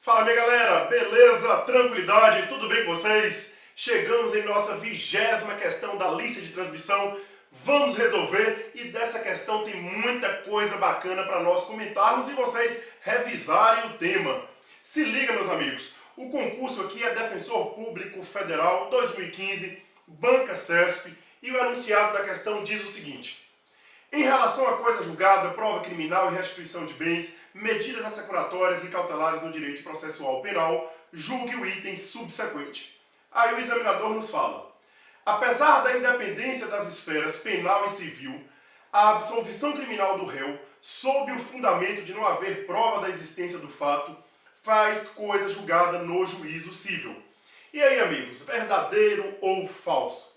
Fala minha galera, beleza? Tranquilidade? Tudo bem com vocês? Chegamos em nossa 20ª questão da lista de transmissão. Vamos resolver e dessa questão tem muita coisa bacana para nós comentarmos e vocês revisarem o tema. Se liga meus amigos, o concurso aqui é Defensor Público Federal 2015, Banca CESP e o enunciado da questão diz o seguinte: em relação à coisa julgada, prova criminal e restituição de bens, medidas assecuratórias e cautelares no direito processual penal, julgue o item subsequente. Aí o examinador nos fala: apesar da independência das esferas penal e civil, a absolvição criminal do réu, sob o fundamento de não haver prova da existência do fato, faz coisa julgada no juízo civil. E aí, amigos, verdadeiro ou falso?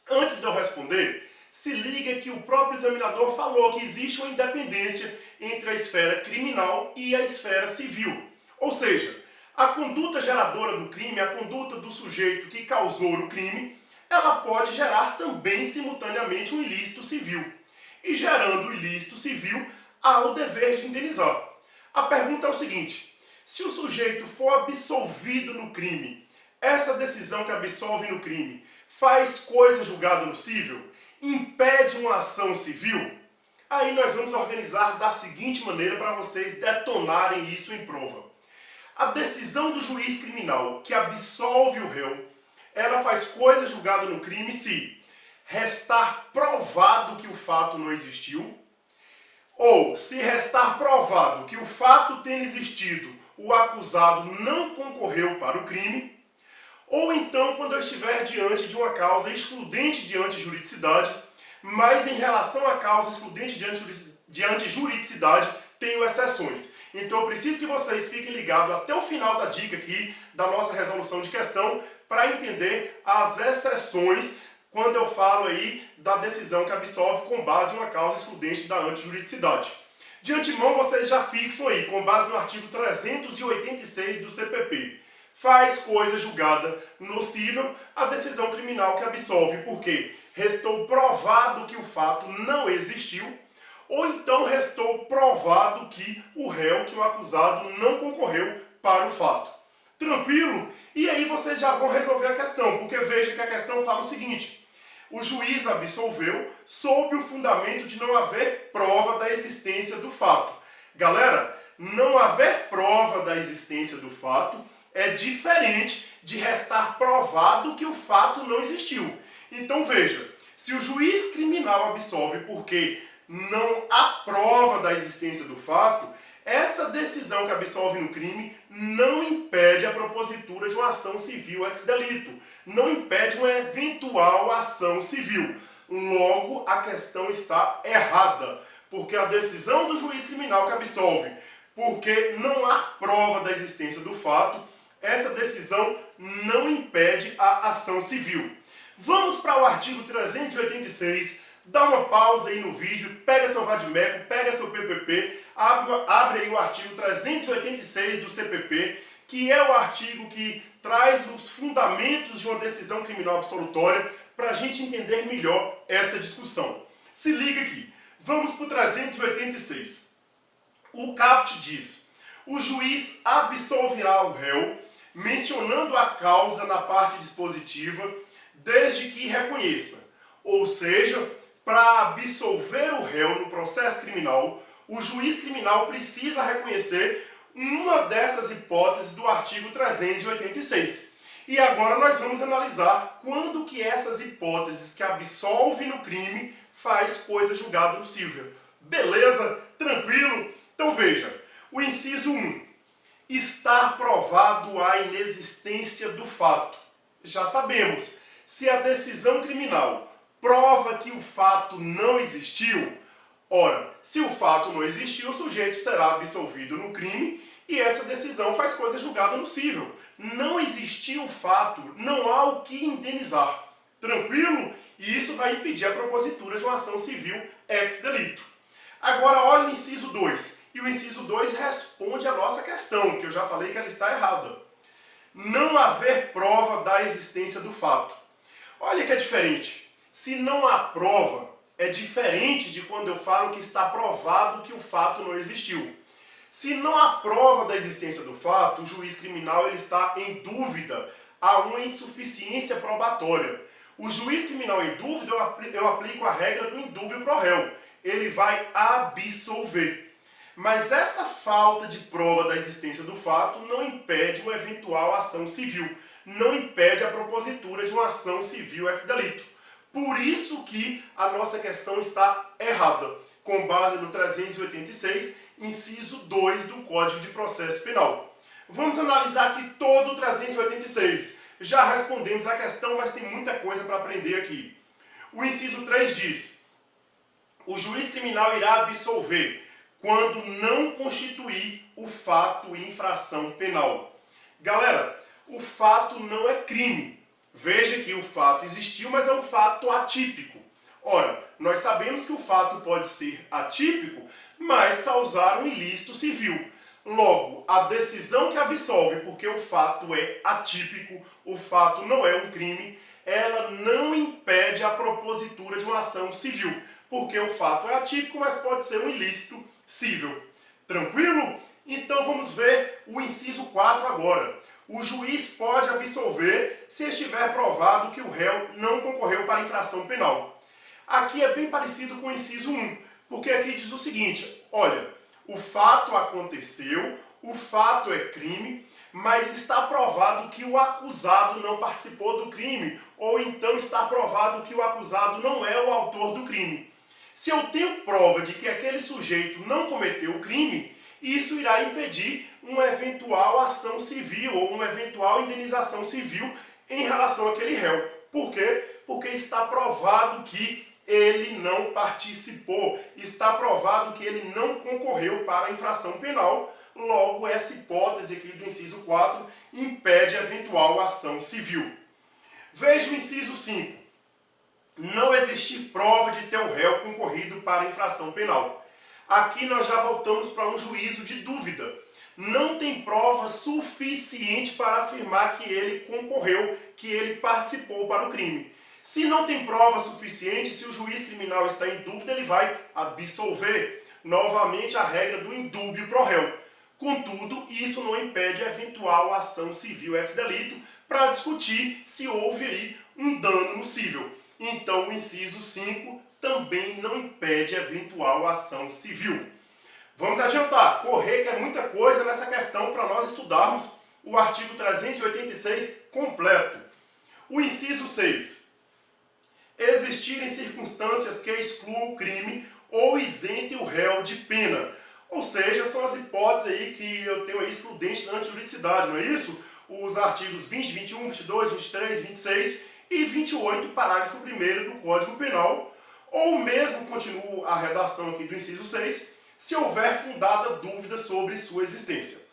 Antes de eu responder, se liga que o próprio examinador falou que existe uma independência entre a esfera criminal e a esfera civil. Ou seja, a conduta geradora do crime, a conduta do sujeito que causou o crime, ela pode gerar também simultaneamente um ilícito civil. E gerando o ilícito civil, há o dever de indenizar. A pergunta é o seguinte: se o sujeito for absolvido no crime, essa decisão que absolve no crime faz coisa julgada no cível? Impede uma ação civil? Aí nós vamos organizar da seguinte maneira para vocês detonarem isso em prova. A decisão do juiz criminal que absolve o réu, ela faz coisa julgada no crime se restar provado que o fato não existiu, ou se restar provado que o fato tendo existido, o acusado não concorreu para o crime, ou então quando eu estiver diante de uma causa excludente de antijuridicidade, mas em relação à causa excludente de antijuridicidade, tenho exceções. Então eu preciso que vocês fiquem ligados até o final da dica aqui, da nossa resolução de questão, para entender as exceções quando eu falo aí da decisão que absolve com base em uma causa excludente da antijuridicidade. De antemão vocês já fixam aí, com base no artigo 386 do CPP. Faz coisa julgada nocível a decisão criminal que absolve, porque restou provado que o fato não existiu, ou então restou provado que o réu, que o acusado, não concorreu para o fato. Tranquilo? E aí vocês já vão resolver a questão, porque veja que a questão fala o seguinte: o juiz absolveu sob o fundamento de não haver prova da existência do fato. Galera, não haver prova da existência do fato é diferente de restar provado que o fato não existiu. Então veja, se o juiz criminal absolve porque não há prova da existência do fato, essa decisão que absolve no crime não impede a propositura de uma ação civil ex delito, não impede uma eventual ação civil. Logo, a questão está errada, porque a decisão do juiz criminal que absolve porque não há prova da existência do fato, essa decisão não impede a ação civil. Vamos para o artigo 386, dá uma pausa aí no vídeo, pega seu vadimeco, pega seu PPP, abre aí o artigo 386 do CPP, que é o artigo que traz os fundamentos de uma decisão criminal absolutória para a gente entender melhor essa discussão. Se liga aqui, vamos para o 386. O caput diz: o juiz absolverá o réu, mencionando a causa na parte dispositiva, desde que reconheça. Ou seja, para absolver o réu no processo criminal, o juiz criminal precisa reconhecer uma dessas hipóteses do artigo 386. E agora nós vamos analisar quando que essas hipóteses que absolvem no crime faz coisa julgada no cível. Beleza? Tranquilo? Então veja, o inciso 1. Estar provado a inexistência do fato. Já sabemos, se a decisão criminal prova que o fato não existiu, ora, se o fato não existiu, o sujeito será absolvido no crime e essa decisão faz coisa julgada no cível. Não existiu o fato, não há o que indenizar. Tranquilo? E isso vai impedir a propositura de uma ação civil ex delito. Agora olha o inciso 2. E o inciso 2 responde a nossa questão, que eu já falei que ela está errada. Não haver prova da existência do fato. Olha que é diferente. Se não há prova, é diferente de quando eu falo que está provado que o fato não existiu. Se não há prova da existência do fato, o juiz criminal ele está em dúvida, há uma insuficiência probatória. O juiz criminal em dúvida, eu aplico a regra do indúbio pro réu. Ele vai absolver. Mas essa falta de prova da existência do fato não impede uma eventual ação civil, não impede a propositura de uma ação civil ex delito. Por isso que a nossa questão está errada, com base no 386, inciso 2 do Código de Processo Penal. Vamos analisar aqui todo o 386. Já respondemos a questão, mas tem muita coisa para aprender aqui. O inciso 3 diz: o juiz criminal irá absolver quando não constituir o fato infração penal. Galera, o fato não é crime. Veja que o fato existiu, mas é um fato atípico. Ora, nós sabemos que o fato pode ser atípico, mas causar um ilícito civil. Logo, a decisão que absolve, porque o fato é atípico, o fato não é um crime, ela não impede a propositura de uma ação civil, porque o fato é atípico, mas pode ser um ilícito civil. Tranquilo? Então vamos ver o inciso 4 agora. O juiz pode absolver se estiver provado que o réu não concorreu para infração penal. Aqui é bem parecido com o inciso 1, porque aqui diz o seguinte: olha, o fato aconteceu, o fato é crime, mas está provado que o acusado não participou do crime, ou então está provado que o acusado não é o autor do crime. Se eu tenho prova de que aquele sujeito não cometeu o crime, isso irá impedir uma eventual ação civil ou uma eventual indenização civil em relação àquele réu. Por quê? Porque está provado que ele não participou, está provado que ele não concorreu para a infração penal. Logo, essa hipótese aqui do inciso 4 impede eventual ação civil. Veja o inciso 5. Não existir prova de ter o réu concorrido para a infração penal. Aqui nós já voltamos para um juízo de dúvida. Não tem prova suficiente para afirmar que ele concorreu, que ele participou para o crime. Se não tem prova suficiente, se o juiz criminal está em dúvida, ele vai absolver. Novamente a regra do indúbio pro réu. Contudo, isso não impede a eventual ação civil ex delito para discutir se houve aí um dano nocível. Então o inciso 5 também não impede eventual ação civil. Vamos adiantar, correr que é muita coisa nessa questão para nós estudarmos o artigo 386 completo. O inciso 6. Existirem circunstâncias que excluam o crime ou isentem o réu de pena. Ou seja, são as hipóteses aí que eu tenho aí excludente da antijuridicidade, não é isso? Os artigos 20, 21, 22, 23, 26 e 28, parágrafo 1º do Código Penal, ou mesmo continuo a redação aqui do inciso 6, se houver fundada dúvida sobre sua existência.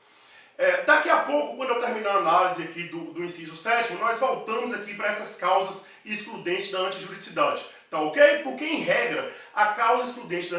Daqui a pouco, quando eu terminar a análise aqui do inciso 7, nós voltamos aqui para essas causas excludentes da antijuridicidade. Tá ok? Porque, em regra, a causa excludente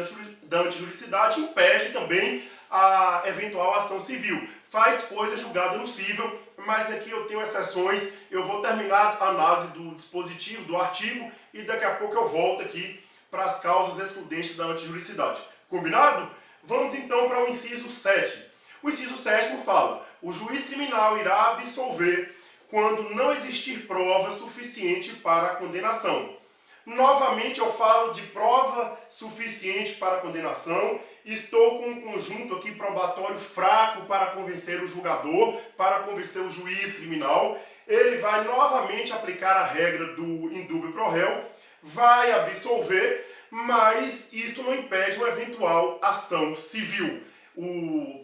da antijuridicidade impede também a eventual ação civil. Faz coisa julgada nocível, mas aqui eu tenho exceções. Eu vou terminar a análise do dispositivo, do artigo, e daqui a pouco eu volto aqui para as causas excludentes da antijuridicidade. Combinado? Vamos então para o inciso 7. O inciso 7 fala: o juiz criminal irá absolver quando não existir prova suficiente para a condenação. Novamente eu falo de prova suficiente para a condenação. Estou com um conjunto aqui probatório fraco para convencer o julgador, para convencer o juiz criminal. Ele vai novamente aplicar a regra do indúbio pro réu, vai absolver, mas isto não impede uma eventual ação civil.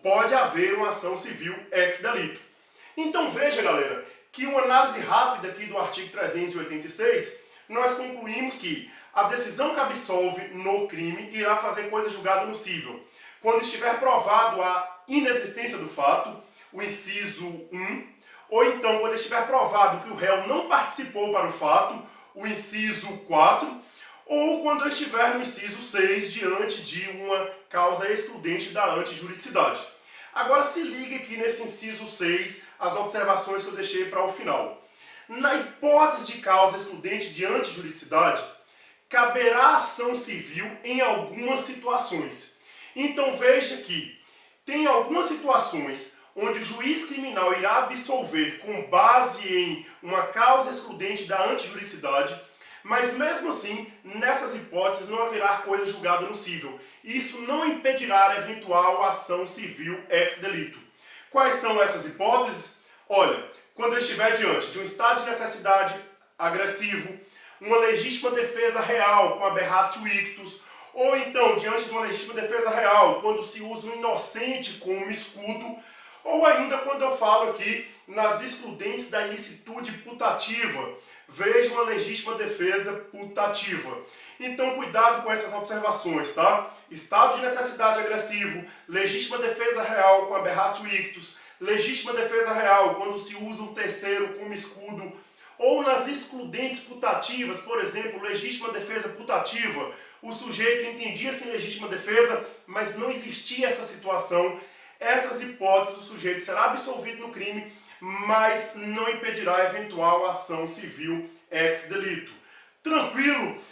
Pode haver uma ação civil ex delito. Então veja, galera, que uma análise rápida aqui do artigo 386, nós concluímos que a decisão que absolve no crime irá fazer coisa julgada nocível quando estiver provado a inexistência do fato, o inciso 1, ou então quando estiver provado que o réu não participou para o fato, o inciso 4, ou quando eu estiver no inciso 6, diante de uma causa excludente da antijuridicidade. Agora se liga aqui nesse inciso 6, as observações que eu deixei para o final. Na hipótese de causa excludente de antijuridicidade, caberá ação civil em algumas situações. Então veja que tem algumas situações onde o juiz criminal irá absolver com base em uma causa excludente da antijuridicidade, mas mesmo assim, nessas hipóteses não haverá coisa julgada no cível. Isso não impedirá a eventual ação civil ex delito. Quais são essas hipóteses? Olha, quando eu estiver diante de um estado de necessidade agressivo, uma legítima defesa real com aberratio ictus, ou então diante de uma legítima defesa real quando se usa um inocente como escudo, ou ainda quando eu falo aqui nas excludentes da ilicitude putativa, veja uma legítima defesa putativa. Então cuidado com essas observações, tá? Estado de necessidade agressivo, legítima defesa real com aberratio ictus, legítima defesa real quando se usa um terceiro como escudo, ou nas excludentes putativas, por exemplo, legítima defesa putativa, o sujeito entendia-se em legítima defesa, mas não existia essa situação. Essas hipóteses, o sujeito será absolvido no crime, mas não impedirá eventual ação civil ex delito. Tranquilo?